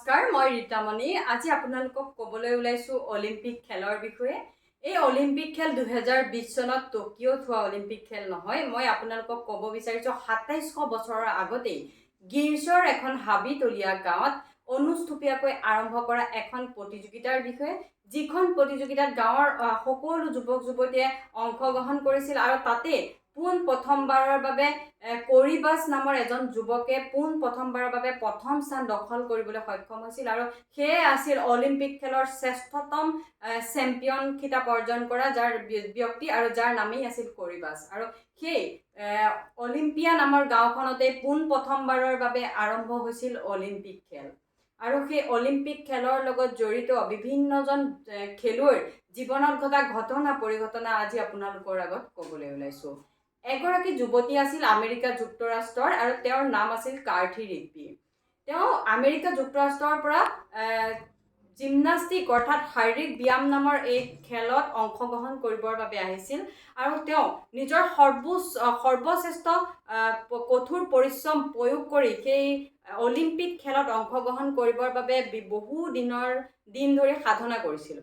নমস্কাৰ মই ৰীতামণি আজি আপোনালোকক ক'বলৈ ওলাইছো অলিম্পিক খেলৰ বিষয়ে এই অলিম্পিক খেল 2020 চনত টকিঅ'ত হোৱা অলিম্পিক খেল নহয় মই আপোনালোকক ক'ব বিচাৰিছো 2700 বছৰৰ আগতেই গ্ৰীচৰ এখন হাবিতলীয়া গাঁৱত অনুষ্ঠুপীয়াকৈ আৰম্ভ কৰা এখন প্ৰতিযোগিতাৰ বিষয়ে যিখন প্ৰতিযোগিতাত গাঁৱৰ সকলো যুৱক যুৱতীয়ে অংশগ্ৰহণ কৰিছিল আৰু তাতে পোন প্ৰথমবাৰৰ বাবে কৰিবাস নামৰ এজন যুৱকে পোন প্ৰথমবাৰৰ বাবে প্ৰথম স্থান দখল কৰিবলৈ সক্ষম হৈছিল আৰু সেয়ে আছিল অলিম্পিক খেলৰ শ্ৰেষ্ঠতম চেম্পিয়ন খিতাপ অৰ্জন কৰা যাৰ ব্যক্তি আৰু যাৰ নামেই আছিল কৰিবাস আৰু সেই অলিম্পিয়া নামৰ গাঁওখনতে পোন প্ৰথমবাৰৰ বাবে আৰম্ভ হৈছিল অলিম্পিক খেল আৰু সেই অলিম্পিক খেলৰ লগত জড়িত বিভিন্নজন খেলুৱৈৰ জীৱনত ঘটা ঘটনা পৰিঘটনা আজি আপোনালোকৰ আগত ক'বলৈ ওলাইছো এগৰাকী যুৱতী আছিল আমেৰিকা যুক্তৰাষ্ট্ৰৰ আৰু তেওঁৰ নাম আছিল কাৰ্থি ৰিগবি তেওঁ আমেৰিকা যুক্তৰাষ্ট্ৰৰ পৰা জিমনাষ্টিক অৰ্থাৎ শাৰীৰিক ব্যায়াম নামৰ এই খেলত অংশগ্ৰহণ কৰিবৰ বাবে আহিছিল আৰু তেওঁ নিজৰ সৰ্বশ্ৰেষ্ঠ কঠোৰ পৰিশ্ৰম প্ৰয়োগ কৰি সেই অলিম্পিক খেলত অংশগ্ৰহণ কৰিবৰ বাবে বহু দিন ধৰি সাধনা কৰিছিল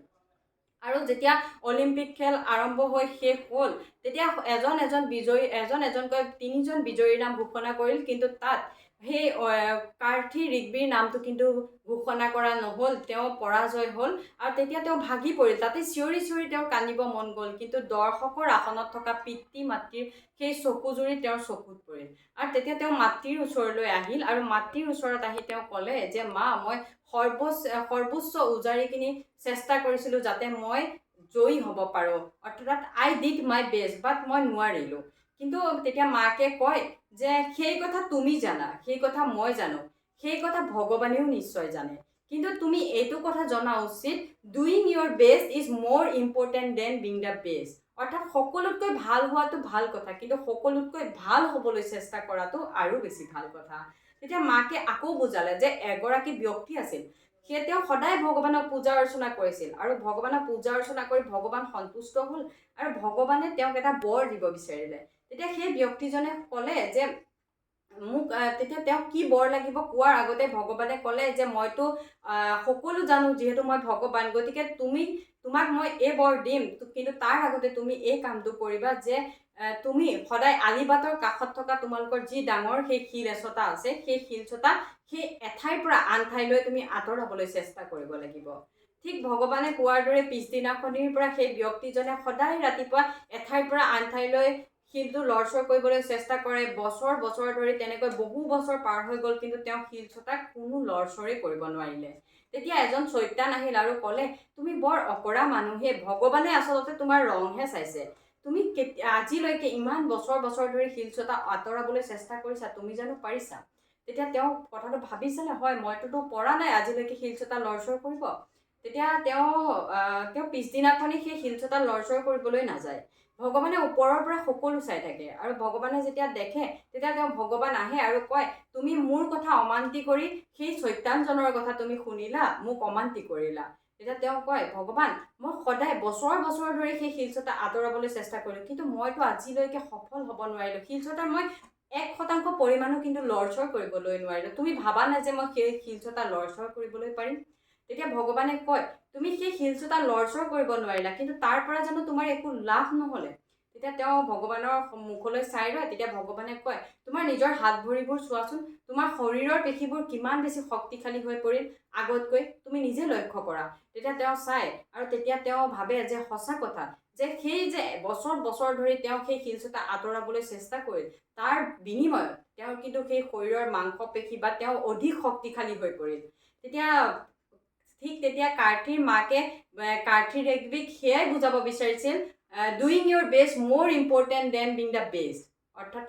আৰু যেতিয়া অলিম্পিক খেল আৰম্ভ হৈ শেষ হ'ল তেতিয়া এজনকৈ তিনিজন বিজয়ীৰ নাম ঘোষণা কৰিল কিন্তু তাত সেই কাৰ্থি ৰিগবিৰ নামটো কিন্তু ঘোষণা কৰা নহ'ল তেওঁ পৰাজয় হ'ল আৰু তেতিয়া তেওঁ ভাগি পৰিল তাতে চিঞৰি তেওঁ কান্দিব মন গ'ল কিন্তু দৰ্শকৰ আসনত থকা পিতৃ মাতৃৰ সেই চকুজুৰি তেওঁৰ চকুত পৰিল আৰু তেতিয়া তেওঁ মাতৃৰ ওচৰলৈ আহিল আৰু মাতৃৰ ওচৰত আহি তেওঁ ক'লে যে মা মই সৰ্বোচ্চ উজাৰি কিনি চেষ্টা কৰিছিলোঁ যাতে মই জয়ী হ'ব পাৰোঁ অৰ্থাৎ আই ডিড মাই বেষ্ট বাট মই নোৱাৰিলোঁ কিন্তু তেতিয়া মাকে কয় যে সেই কথা তুমি জানা সেই কথা মই জানো সেই কথা ভগৱানেও নিশ্চয় জানে কিন্তু তুমি এইটো কথা জনা উচিত doing your best is more important than being the best অৰ্থাৎ সকলোতকৈ ভাল হোৱাটো ভাল কথা কিন্তু সকলোতকৈ ভাল হ'বলৈ চেষ্টা কৰাটো আৰু বেছি ভাল কথা তেতিয়া মাকে আকৌ বুজালে যে এগৰাকী ব্যক্তি আছিল সেয়ে তেওঁ সদায় ভগৱানক পূজা অৰ্চনা কৰিছিল আৰু ভগৱানক পূজা অৰ্চনা কৰি ভগৱান সন্তুষ্ট হ'ল আৰু ভগৱানে তেওঁক এটা বৰ দিব বিচাৰিলে তেতিয়া সেই ব্যক্তিজনে ক'লে যে মোক তেতিয়া তেওঁক কি বৰ লাগিব কোৱাৰ আগতে ভগৱানে ক'লে যে মইতো সকলো জানো যিহেতু মই ভগৱান গতিকে তোমাক মই এই বৰ দিম কিন্তু তাৰ আগতে তুমি এই কামটো কৰিবা যে তুমি সদায় আলিবাটৰ কাষত থকা তোমালোকৰ যি ডাঙৰ সেই শিল এচটা আছে সেই শিলচটা সেই এঠাইৰ পৰা আন ঠাইলৈ তুমি আঁতৰাবলৈ চেষ্টা কৰিব লাগিব ঠিক ভগৱানে কোৱাৰ দৰে পিছদিনাখনিৰ পৰা সেই ব্যক্তিজনে সদায় ৰাতিপুৱা এঠাইৰ পৰা আন ঠাইলৈ শিলটো লৰচৰ কৰিবলৈ চেষ্টা কৰে বছৰ ধৰি তেনেকৈ বহু বছৰ পাৰ হৈ গ'ল কিন্তু তেওঁ শিলচটাক কোনো লৰচৰে কৰিব নোৱাৰিলে তেতিয়া এজন চৈতান আহিল আৰু ক'লে তুমি বৰ অকৰা মানুহে ভগৱানে আচলতে তোমাৰ ৰংহে চাইছে তুমি আজিলৈকে ইমান বছৰ ধৰি শিলচটা আঁতৰাবলৈ চেষ্টা কৰিছা তুমি জানো পাৰিছা তেতিয়া তেওঁ কথাটো ভাবি চালে হয় মইতো পৰা নাই আজিলৈকে শিলচটা লৰচৰ কৰিব তেতিয়া তেওঁ পিছদিনাখনি সেই শিলচটা লৰচৰ কৰিবলৈ নাযায় ভগৱানে ওপৰৰ পৰা সকলো চাই থাকে আৰু ভগৱানে যেতিয়া দেখে তেতিয়া তেওঁ ভগৱান আহে আৰু কয় তুমি মোৰ কথা অমান্তি কৰি সেই চৈতানজনৰ কথা তুমি শুনিলা মোক অমান্তি কৰিলা তেতিয়া তেওঁ কয় ভগৱান মই সদায় বছৰ ধৰি সেই শিলচটা আঁতৰাবলৈ চেষ্টা কৰিলোঁ কিন্তু মইতো আজিলৈকে সফল হ'ব নোৱাৰিলোঁ শিলচটা মই 1% পৰিমাণো কিন্তু লৰচৰ কৰিবলৈ নোৱাৰিলোঁ তুমি ভাবা নাই যে মই সেই শিলচটা লৰচৰ কৰিবলৈ পাৰিম তেতিয়া ভগৱানে কয় তুমি সেই শিলচটা লৰচৰ কৰিব নোৱাৰিলা কিন্তু তাৰ পৰা জানো তোমাৰ একো লাভ নহ'লে তেতিয়া তেওঁ ভগৱানৰ মুখলৈ চাই ৰয় তেতিয়া ভগৱানে কয় তোমাৰ নিজৰ হাত ভৰিবোৰ চোৱাচোন তোমাৰ শৰীৰৰ পেশীবোৰ কিমান বেছি শক্তিশালী হৈ পৰিল আগতকৈ তুমি নিজে লক্ষ্য কৰা তেতিয়া তেওঁ চাই আৰু তেতিয়া তেওঁ ভাবে যে সঁচা কথা যে সেই যে বছৰ ধৰি তেওঁ সেই শিলচটা আঁতৰাবলৈ চেষ্টা কৰিল তাৰ বিনিময়ত তেওঁৰ কিন্তু সেই শৰীৰৰ মাংস পেশী বা তেওঁ অধিক শক্তিশালী হৈ পৰিল তেতিয়া কাৰ্থিৰ মাকে কাৰ্থি ৰিগবিক সেয়াই বুজাব বিচাৰিছিল doing your best more important than being the best অৰ্থাৎ